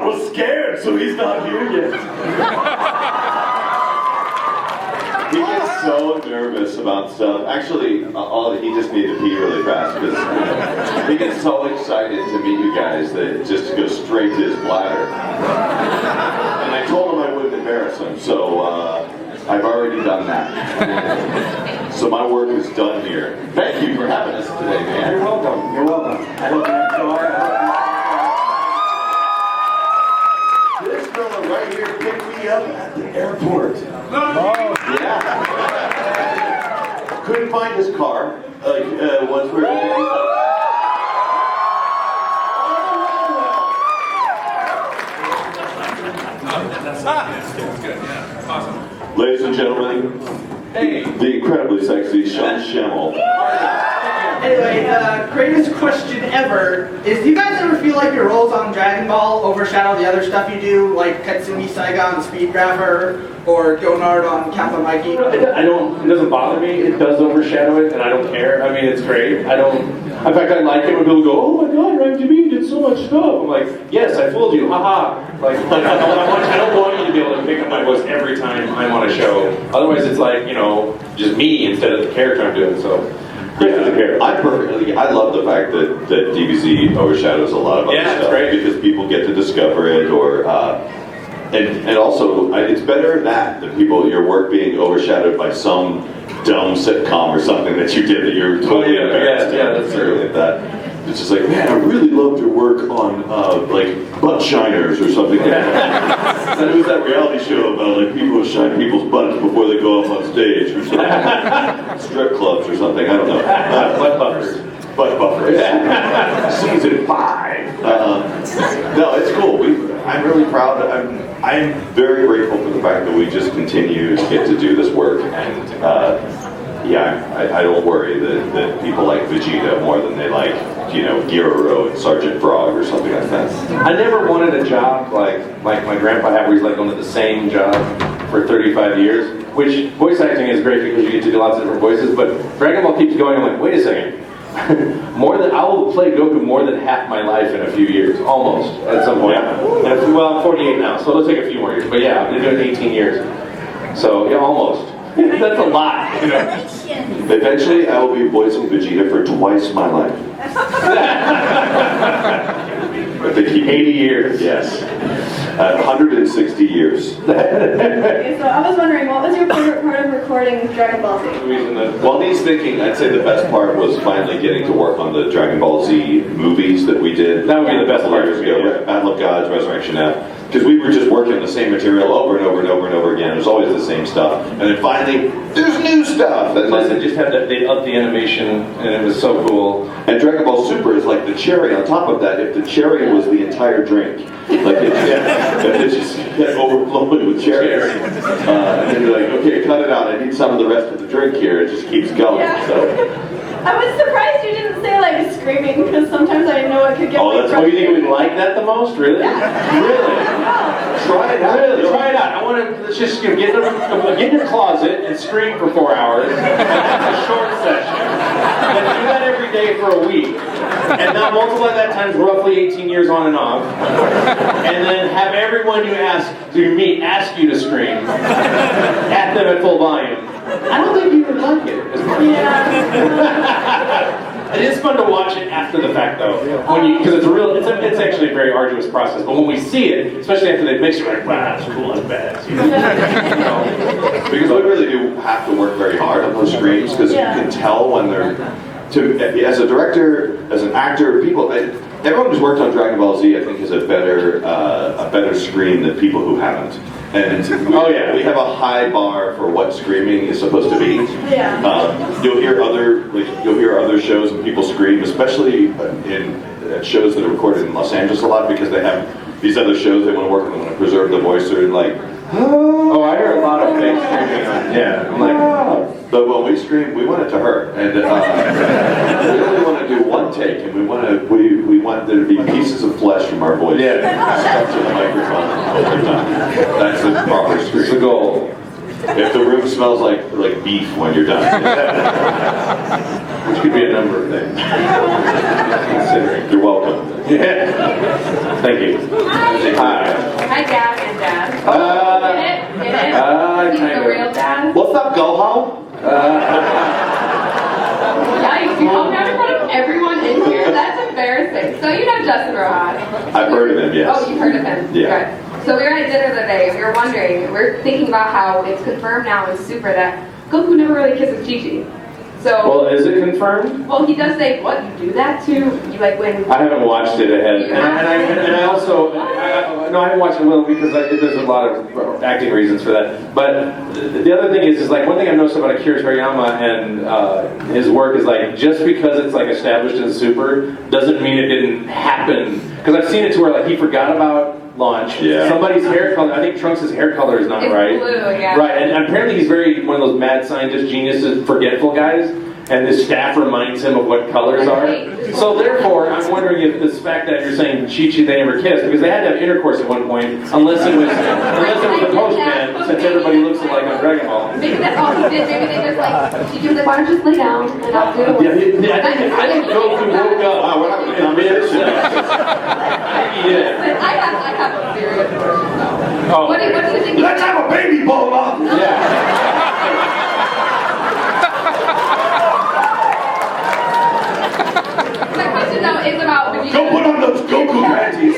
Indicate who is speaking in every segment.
Speaker 1: was scared, so he's not here yet. He gets so nervous about stuff. Actually, he just needed to pee really fast because he gets so excited to meet you guys that it just goes straight to his bladder. And I told him I wouldn't embarrass him, so I've already done that. So my work is done here. Thank you for having us today, man.
Speaker 2: You're welcome. You're welcome. I hope you enjoy.
Speaker 1: This fella right here picked me up at the airport. Yeah. Couldn't find his car. Once we were
Speaker 3: That's good. Yeah. Awesome.
Speaker 1: Ladies and gentlemen, the incredibly sexy Schemmel.
Speaker 4: Anyway, greatest question ever is: do you guys ever feel like your roles on Dragon Ball overshadow the other stuff you do, like Katsumi Saigon, Speed Grapher, or Gonard on Kappa Mikey?
Speaker 2: It doesn't bother me. It does overshadow it, and I don't care. I mean, it's great. In fact, I like it when people go, "Oh my God, your MTV, you did so much stuff." I'm like, "Yes, I fooled you, haha." I don't want you to be able to pick up my voice every time I'm on a show. Otherwise, it's like, just me instead of the character I'm doing. So.
Speaker 1: I love the fact that DBZ overshadows a lot of other stuff because people get to discover it, or and also it's better that your work being overshadowed by some dumb sitcom or something that you did that you're totally embarrassed.
Speaker 2: Yeah, that's true.
Speaker 1: Like that. It's just like, man, I really loved your work on like butt shiners or something like that. And it was that reality show about like people who shine people's butts before they go up on stage or something. Strip clubs or something, I don't know.
Speaker 2: Butt buffers.
Speaker 1: Butt buffers. Season 5. No, it's cool. I'm really proud. I'm very grateful for the fact that we just continue to get to do this work, and I don't worry that people like Vegeta more than they like, Gyro and Sergeant Frog or something like that.
Speaker 2: I never wanted a job like my grandpa had, where he's like going to the same job for 35 years, which voice acting is great because you get to do lots of different voices, but Dragon Ball keeps going. I'm like, wait a second. I will play Goku more than half my life in a few years, almost, at some point. Well, I'm 48 now, so it'll take a few more years. But yeah, I've been doing 18 years. So, yeah, almost. That's a lot,
Speaker 1: Eventually, I will be voicing Vegeta for twice my life. But they keep
Speaker 2: 80 years.
Speaker 1: Yes. 160 years.
Speaker 5: Okay, so I was wondering, what was your favorite part of recording Dragon Ball Z?
Speaker 1: While he's thinking, I'd say the best part was finally getting to work on the Dragon Ball Z movies that we did.
Speaker 2: That would be the best part.
Speaker 1: Battle of Gods, Resurrection F. Because we were just working the same material over and over and over and over again. It was always the same stuff. And then finally, there's new stuff. And
Speaker 2: plus, they just had they upped the animation, and it was so cool.
Speaker 1: And Dragon Ball Super is like the cherry on top of that. If the cherry was the entire drink, like it just get overflowing with cherries. And then you're like, okay, cut it out. I need some of the rest of the drink here. It just keeps going.
Speaker 5: Yeah.
Speaker 1: So.
Speaker 5: I was surprised you didn't say like screaming, because sometimes I know it could get.
Speaker 1: Oh, that's
Speaker 2: why you think we like that the most, really?
Speaker 5: Yeah.
Speaker 2: Really?
Speaker 1: Try it out.
Speaker 2: Really? Try it out. I want to. Let's just get in your closet and scream for 4 hours. That's a short session. And do that every day for a week. And now multiply that times roughly 18 years on and off. And then have everyone you meet ask you to scream at them at full volume. I don't think you would like it.
Speaker 5: Yeah.
Speaker 2: It is fun to watch it after the fact, though, because it's actually a very arduous process. But when we see it, especially after they mix it, we're like, wow, that's cool, that's badass.
Speaker 1: Because we really do have to work very hard on those screens, because you can tell when they're. As a director, as an actor, everyone who's worked on Dragon Ball Z, I think, has a better scream than people who haven't. And we have a high bar for what screaming is supposed to be.
Speaker 5: Yeah.
Speaker 1: You'll hear other shows and people scream, especially in shows that are recorded in Los Angeles a lot, because they have these other shows they want to work on. They want to preserve the voice. They're like,
Speaker 2: oh, I hear a lot of fake screaming. I'm like,
Speaker 1: but when we scream, we want it to hurt, and we only want to do one take, and we want there to be pieces of flesh from our voice stuck to the microphone over time. That's the proper scream.
Speaker 2: It's the goal.
Speaker 1: If the room smells like beef when you're done.
Speaker 2: Which could be a number of things. Considering.
Speaker 1: You're welcome.
Speaker 2: Yeah. Thank you. Hi.
Speaker 3: Hi, Dad and Dad. Get it? Get it? He's
Speaker 2: kind
Speaker 3: the
Speaker 2: of.
Speaker 3: real dad.
Speaker 1: What's up, Go-Ho?
Speaker 3: Yikes, you called me out in front of everyone in here? That's embarrassing. So you know Justin Rojas.
Speaker 1: I've heard of him, yes.
Speaker 3: Oh, you've heard of him?
Speaker 1: Yeah.
Speaker 3: Good. So we were at dinner the other day, and we were wondering, we're thinking about how it's confirmed now in Super that Goku never really kisses Chi-Chi. So,
Speaker 2: Well, is it confirmed?
Speaker 3: well, he does say, what, you do that to, you like when...
Speaker 2: I haven't watched it ahead. And I also, no, I haven't watched it well because there's a lot of acting reasons for that. But the other thing is like, one thing I've noticed about Akira Toriyama and his work is like, just because it's like established in Super, doesn't mean it didn't happen. Because I've seen it to where like he forgot about launch.
Speaker 1: Yeah.
Speaker 2: Somebody's hair color, I think Trunks' hair color is not
Speaker 3: It's
Speaker 2: right.
Speaker 3: blue, yeah.
Speaker 2: Right, and apparently he's very one of those mad scientist geniuses, forgetful guys, and his staff reminds him of what colors are. So therefore, I'm wondering if this fact that you're saying Chi-Chi they never kissed, because they had to have intercourse at one point, unless it was the postman, since everybody looks alike on Dragon Ball.
Speaker 3: Maybe that's all he did. Maybe they just like, Chi-Chi was like, why don't you just lay down and I'll do it.
Speaker 2: I think Goku woke up.
Speaker 1: We're not going to come in.
Speaker 2: Yeah.
Speaker 3: I have a serious question though.
Speaker 2: Oh.
Speaker 3: What do you think?
Speaker 1: Let's have a baby, Bulma!
Speaker 2: Yeah.
Speaker 3: My question though is about Vegeta.
Speaker 1: Go put on those Goku panties!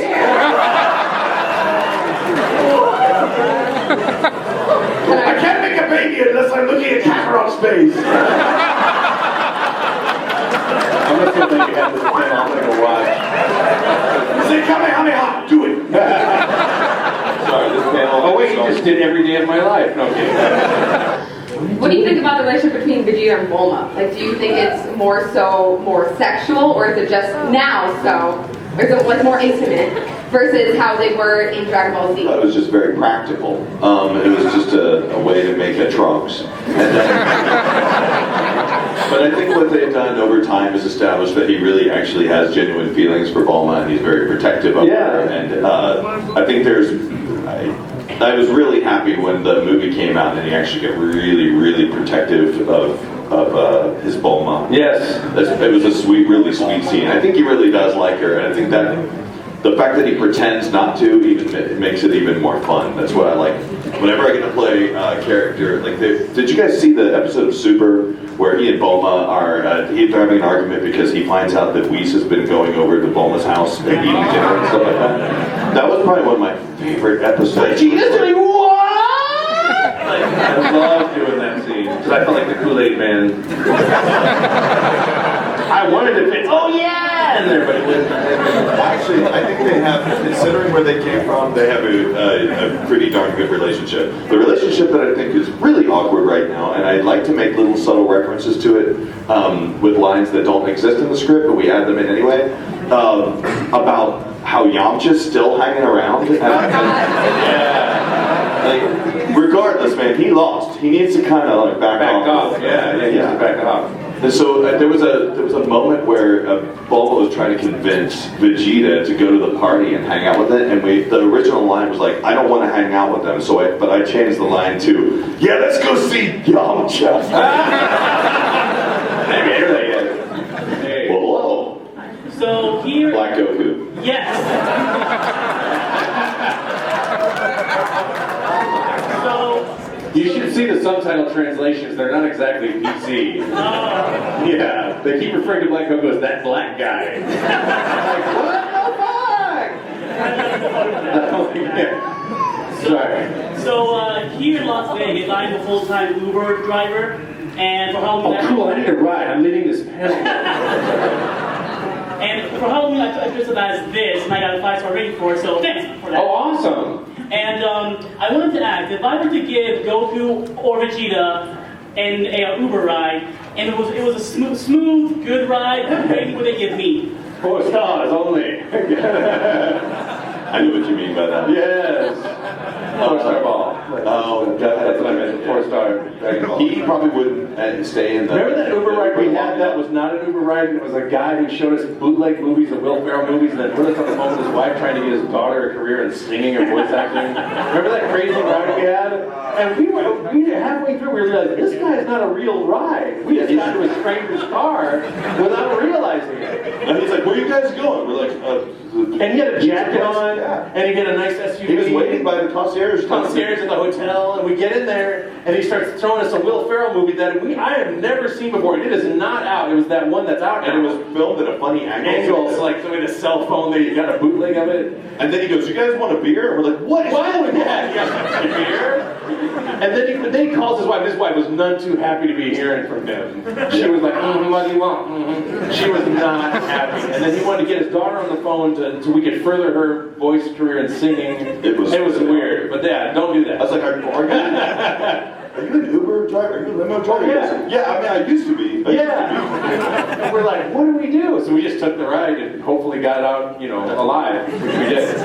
Speaker 1: I can't make a baby unless I'm looking at Kakarot's face.
Speaker 2: I'm gonna feel like you have this thing. I'm gonna go watch.
Speaker 1: Say Kamehameha, do it! Sorry, this panel...
Speaker 2: Oh wait, you just did every day of my life. No kidding.
Speaker 3: What do you think about the relationship between Vegeta and Bulma? Like, do you think it's more sexual, or is it just now so, or is it like more intimate versus how they were in Dragon Ball Z?
Speaker 1: It was just very practical. It was just a way to make a Trunks. And then, but I think what they've done over time is establish that he really actually has genuine feelings for Bulma, and he's very protective of her. And I think I was really happy when the movie came out and he actually got really, really protective of his Bulma.
Speaker 2: Yes.
Speaker 1: It was a really sweet scene. I think he really does like her, and I think that the fact that he pretends not to even makes it even more fun. That's what I like. Whenever I get to play a character, like did you guys see the episode of Super where he and Bulma are they're having an argument because he finds out that Whis has been going over to Bulma's house and eating dinner and stuff like that? That was probably one of my favorite episodes.
Speaker 2: Gina's doing what? I love doing that scene because I felt like the Kool-Aid Man. I wanted to fit. Oh yeah, in there, but it wasn't.
Speaker 1: Actually, I think they have, considering where they came from, they have a pretty darn good relationship. The relationship that I think is really awkward right now, and I'd like to make little subtle references to it with lines that don't exist in the script, but we add them in anyway, about how Yamcha's still hanging around. Like, regardless, man, he lost. He needs to kind of like back off.
Speaker 2: Yeah, he needs to back off.
Speaker 1: And so there was a moment where Bulma was trying to convince Vegeta to go to the party and hang out with it, and the original line was like, "I don't want to hang out with them," but I changed the line to, "Yeah, let's go see Yamcha."
Speaker 2: Maybe hear that yet. Hey.
Speaker 1: Whoa.
Speaker 6: So here,
Speaker 1: Black Goku.
Speaker 6: yes. So
Speaker 2: You should see the subtitle translations. They're not exactly PC. Yeah, they keep referring to Black Goku as that black guy. Like, what the fuck? Yeah. Sorry.
Speaker 6: So here in Las Vegas, I'm a full-time Uber driver, and for Halloween,
Speaker 2: Oh, cool. I need a ride. I'm leading this panel.
Speaker 6: and for Halloween, I dressed up as this, and I got a 5-star rating for it. So thanks for that.
Speaker 2: Oh, awesome.
Speaker 6: And I wanted to ask, if I were to give Goku or Vegeta an Uber ride, and it was a smooth, good ride, what rating would they give me?
Speaker 2: 4 stars only.
Speaker 1: I knew what you mean by that.
Speaker 2: Yes. 4-star ball.
Speaker 1: Oh,
Speaker 2: That's what I meant. 4-star. Dragon Ball.
Speaker 1: He probably wouldn't stay in the.
Speaker 2: Remember that Uber ride we had that was not an Uber ride? It was a guy who showed us bootleg movies and Will Ferrell movies and then put us on the phone with his wife trying to get his daughter a career in singing or voice acting. Remember that crazy ride we had? And we were halfway through, we realized this guy is not a real ride. We just got into a stranger's car without realizing it.
Speaker 1: And he's like, "Where are you guys going?" We're like,
Speaker 2: And he had a jacket on, and he had a nice SUV.
Speaker 1: He was waiting by the concierge.
Speaker 2: At the hotel, and we get in there, and he starts throwing us a Will Ferrell movie that I have never seen before. It is not out. It was that one that's out,
Speaker 1: And it was filmed at a funny angle.
Speaker 2: It's like with a cell phone that you got a bootleg of it.
Speaker 1: And then he goes, "You guys want a beer?" And we're like, "What is
Speaker 2: Why would that? You guys want a beer? And then he calls his wife. His wife was none too happy to be hearing from him. She was like, "What do you want?" She was not happy. And then he wanted to get his daughter on the phone so we could further her voice career in singing. It was weird. But yeah, don't do that.
Speaker 1: I was like, "Are you an Uber driver? Are you a limo driver?" Yeah, I mean, I used to be.
Speaker 2: And we're like, what do we do? So we just took the ride and hopefully got out, alive, which we did.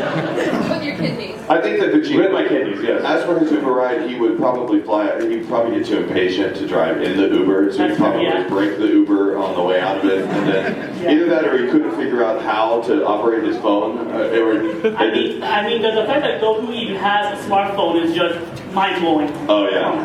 Speaker 3: With your kidneys.
Speaker 1: I think that the Jeep.
Speaker 2: With my kidneys, yes.
Speaker 1: As for his Uber ride, he would probably he'd probably get too impatient to drive in the Uber, so he'd probably break the Uber on the way out of it, and then either that or he couldn't figure out how to operate his phone.
Speaker 6: I mean, the fact that Goku even has a smartphone is just mind-blowing.
Speaker 1: Oh, yeah.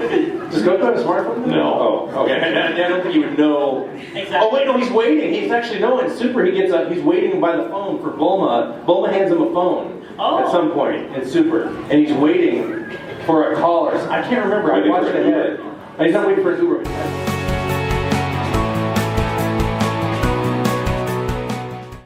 Speaker 2: Does Goku have a smartphone?
Speaker 1: No.
Speaker 2: Oh, okay. I don't think you would know.
Speaker 6: Exactly.
Speaker 2: Oh, wait, no, he's waiting. He's actually, no, in Super, he's waiting by the phone for Bulma. Bulma hands him a phone at some point in Super. And he's waiting for a caller. I can't remember. I watched it ahead. He's not waiting for his Uber.